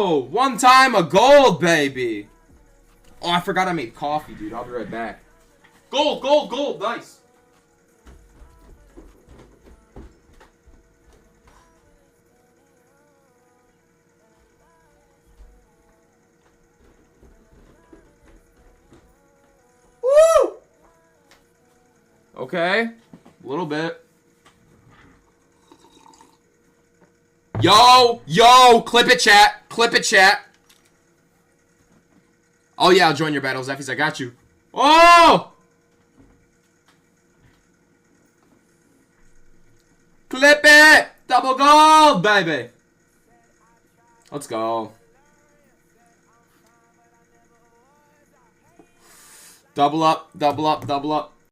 go! One time a gold, baby! Oh, I forgot I made coffee, dude. I'll be right back. Gold, gold, gold. Nice. Woo! Okay. A little bit. Yo! Yo! Clip it, chat. Clip it, chat. Oh, yeah. I'll join your battle, Zephyrs. I got you. Oh! Clip it! Double gold, baby! Let's go. Double up, double up, double up.